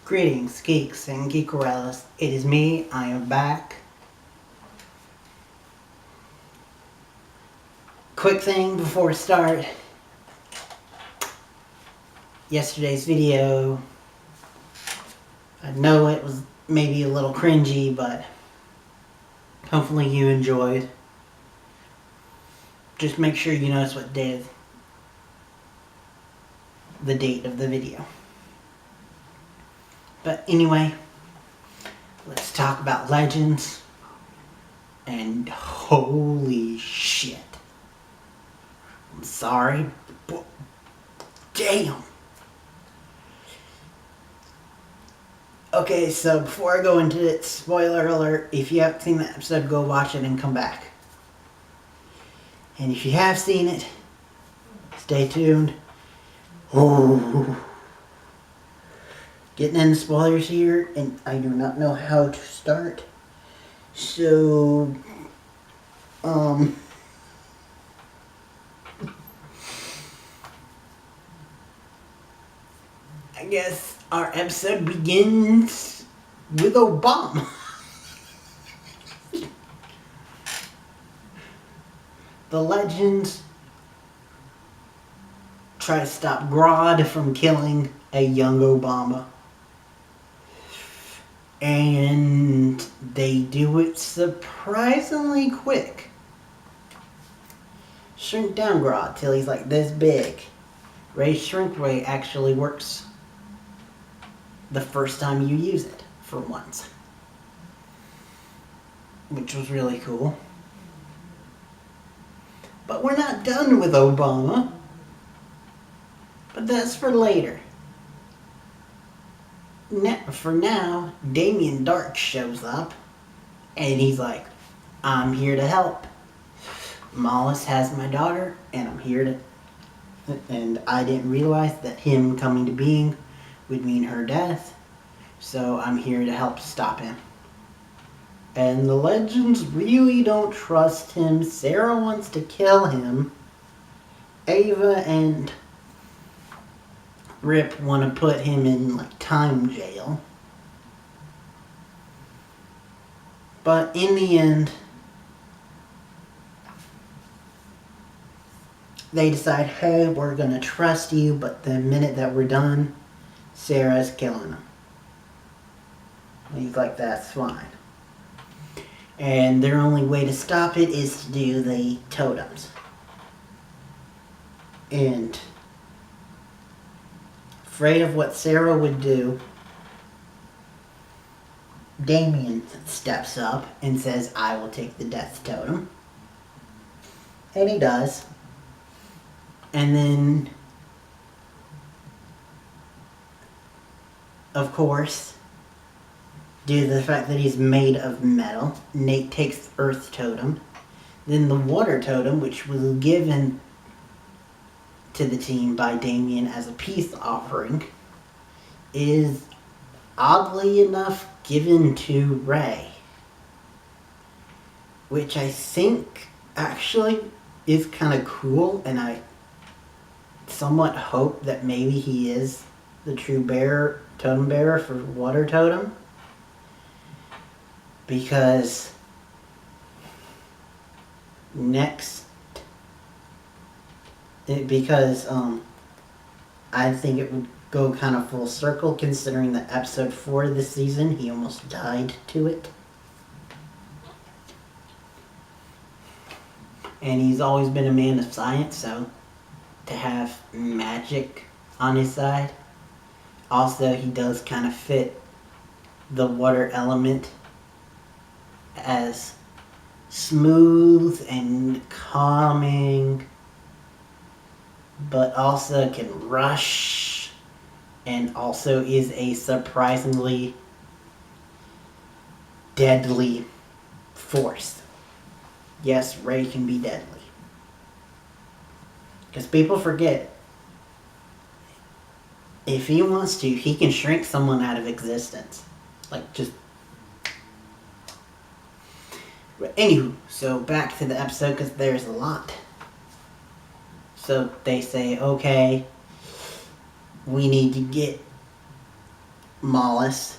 Greetings, geeks and geekorellas. It is me, I am back. Quick thing before we start. Yesterday's video, I know it was maybe a little cringy, but hopefully you enjoyed. Just make sure you notice what day the date of the video. But anyway, let's talk about Legends. And holy shit. I'm sorry, but damn. Okay, so before I go into it, spoiler alert, if you haven't seen the episode, go watch it and come back. And if you have seen it, stay tuned. Oh. Getting into spoilers here, and I do not know how to start. So, I guess our episode begins with Obama. The Legends try to stop Grodd from killing a young Obama. And they do it surprisingly quick. Shrink down Grodd till he's like this big. Ray's shrink ray actually works the first time you use it, for once. Which was really cool. But we're not done with Obama. But that's for later. For now, Damien Dark shows up. And he's like, I'm here to help. Mollis has my daughter, and I'm here to... And I didn't realize that him coming to being would mean her death. So I'm here to help stop him. And the Legends really don't trust him. Sarah wants to kill him. Ava and Rip want to put him in like time jail. But in the end, they decide, hey, we're going to trust you, but the minute that we're done, Sarah's killing him. And he's like, that's fine. And their only way to stop it is to do the totems. And afraid of what Sarah would do, Damien steps up and says, I will take the death totem. And he does. And then, of course, due to the fact that he's made of metal, Nate takes the earth totem. Then the water totem, which was given to the team by Damien as a peace offering, is oddly enough given to Ray. Which I think actually is kind of cool, and I somewhat hope that maybe he is the true totem bearer for water totem. Because I think it would go kind of full circle, considering that episode 4 of this season, he almost died to it. And he's always been a man of science, so to have magic on his side. Also, he does kind of fit the water element as smooth and calming, but also can rush, and also is a surprisingly deadly force. Yes, Ray can be deadly. Because people forget, if he wants to, he can shrink someone out of existence. Like, just... But anywho, so back to the episode, because there's a lot. So they say, okay, we need to get Mollis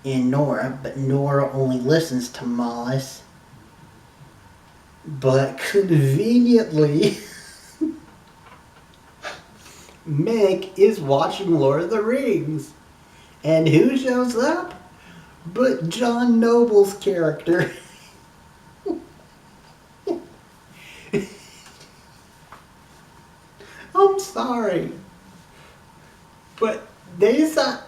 and Nora, but Nora only listens to Mollis. But conveniently, Meg is watching Lord of the Rings. And who shows up? But John Noble's character. I'm sorry. But they decide...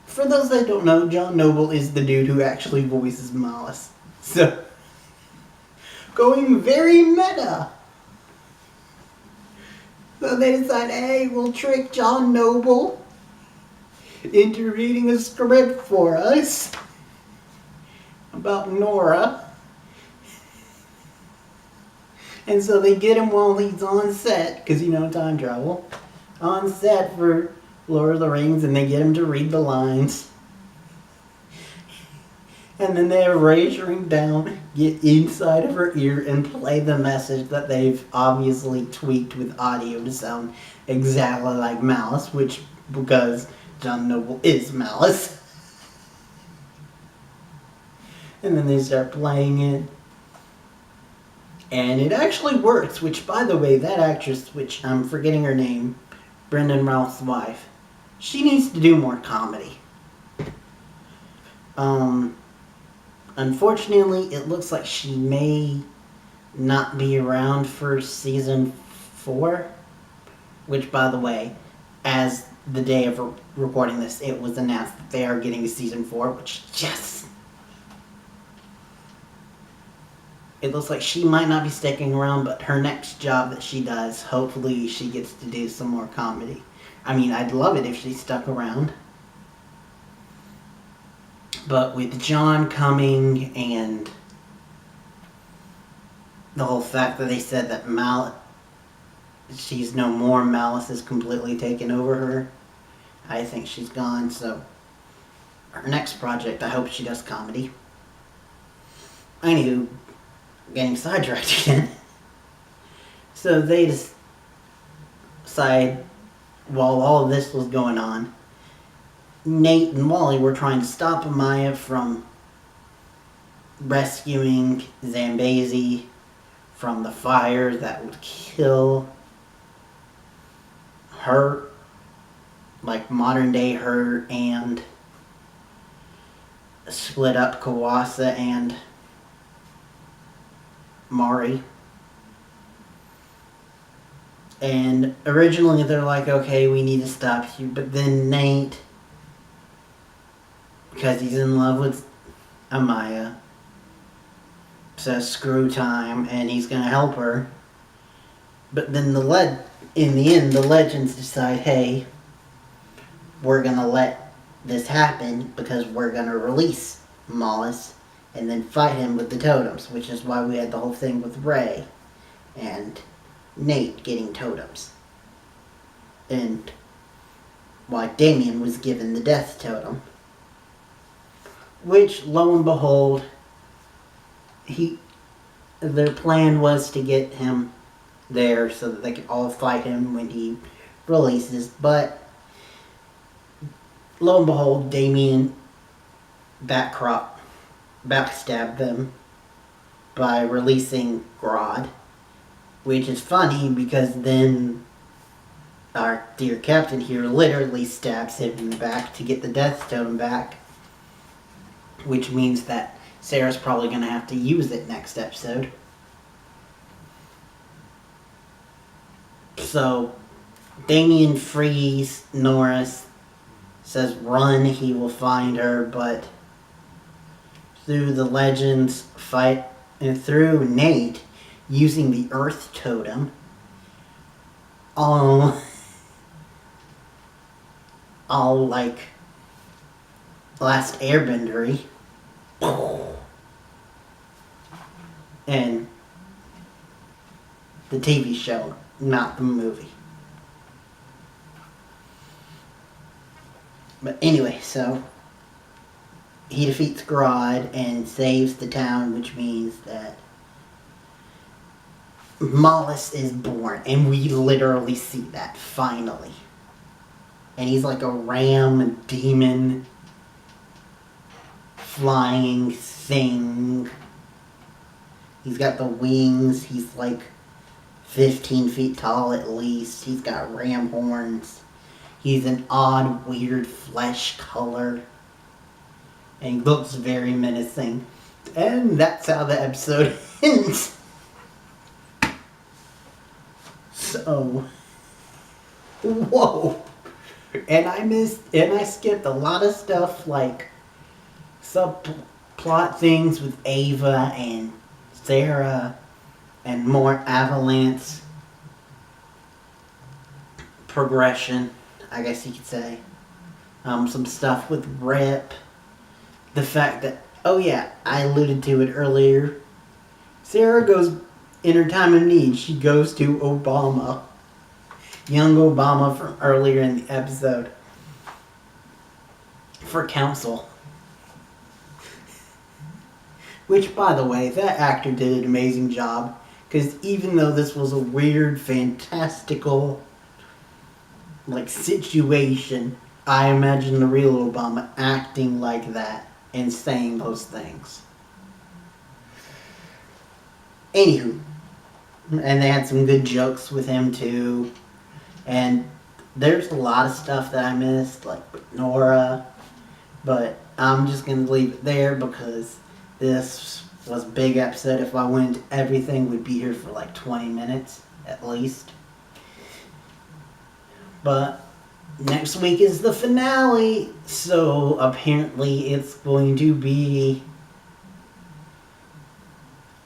For those that don't know, John Noble is the dude who actually voices Mollis. So, going very meta. So they decide, hey, we'll trick John Noble into reading a script for us about Nora. And so they get him while he's on set, because time travel, on set for Lord of the Rings, and they get him to read the lines. And then they erase her down, get inside of her ear, and play the message that they've obviously tweaked with audio to sound exactly like Malice, because John Noble is Malice. And then they start playing it. And it actually works, which, by the way, that actress, which I'm forgetting her name, Brendan Routh's wife, she needs to do more comedy. Unfortunately, it looks like she may not be around for season 4, which, by the way, as the day of recording this, it was announced that they are getting a season 4, which, yes! It looks like she might not be sticking around, but her next job that she does, hopefully she gets to do some more comedy. I mean, I'd love it if she stuck around. But with John coming and the whole fact that they said that she's no more, Malice has completely taken over her, I think she's gone. So her next project, I hope she does comedy. Anywho, getting sidetracked again. So they decide, while all of this was going on, Nate and Wally were trying to stop Amaya from rescuing Zambezi from the fire that would kill her, like modern day her, and split up Kawasa and Mari. And originally they're like, okay, we need to stop you, but then Nate, because he's in love with Amaya, says screw time, and he's gonna help her. But then in the end, the legends decide, hey, we're gonna let this happen because we're gonna release Mollis and then fight him with the totems, which is why we had the whole thing with Ray and Nate getting totems. And why Damien was given the death totem. Which, lo and behold, their plan was to get him there so that they could all fight him when he releases. But, lo and behold, Damien backstabbed them by releasing Grodd. Which is funny because then our dear captain here literally stabs him in the back to get the death totem back. Which means that Sarah's probably going to have to use it next episode. So, Damien frees Norris, says run, he will find her, but through the legends fight, and through Nate using the Earth Totem, all like Last Airbendery, and the TV show, not the movie. But anyway, so he defeats Grodd and saves the town, which means that Mollis is born, and we literally see that, finally. and he's like a ram demon flying thing. He's got the wings. He's like 15 feet tall at least. He's got ram horns. He's an odd, weird flesh color. And he looks very menacing. And that's how the episode ends. So, whoa. And I skipped a lot of stuff like subplot things with Ava and Sarah and more Avalanche progression, I guess you could say. Some stuff with Rip. The fact that, oh yeah, I alluded to it earlier. Sarah goes, in her time of need, she goes to Obama. Young Obama from earlier in the episode. For counsel. Which, by the way, that actor did an amazing job. Because even though this was a weird, fantastical, situation, I imagine the real Obama acting like that and saying those things. Anywho. And they had some good jokes with him, too. And there's a lot of stuff that I missed, like with Nora. But I'm just going to leave it there because this was a big episode. If I went into everything, we'd be here for like 20 minutes at least. But next week is the finale. So apparently it's going to be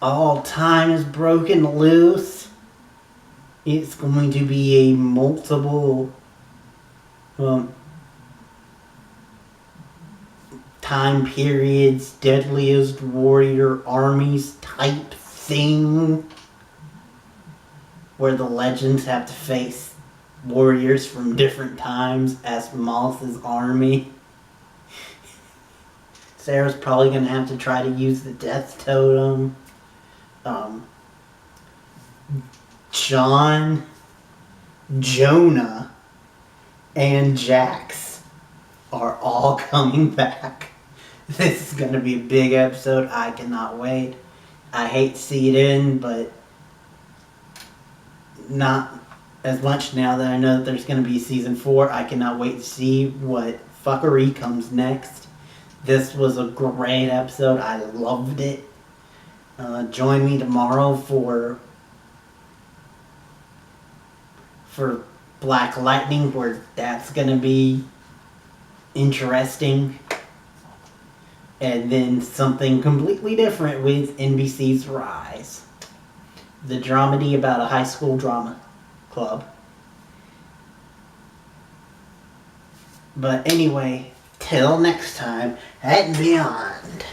all time is broken loose. It's going to be a multiple time periods, deadliest warrior armies type thing. Where the legends have to face warriors from different times as Moss's army. Sarah's probably going to have to try to use the death totem. John, Jonah, and Jax are all coming back. This is going to be a big episode. I cannot wait. I hate to see it end, but not as much now that I know that there's going to be season 4. I cannot wait to see what fuckery comes next. This was a great episode. I loved it. Join me tomorrow for Black Lightning, where that's going to be interesting. And then something completely different with NBC's Rise. The dramedy about a high school drama club. But anyway, till next time, and beyond.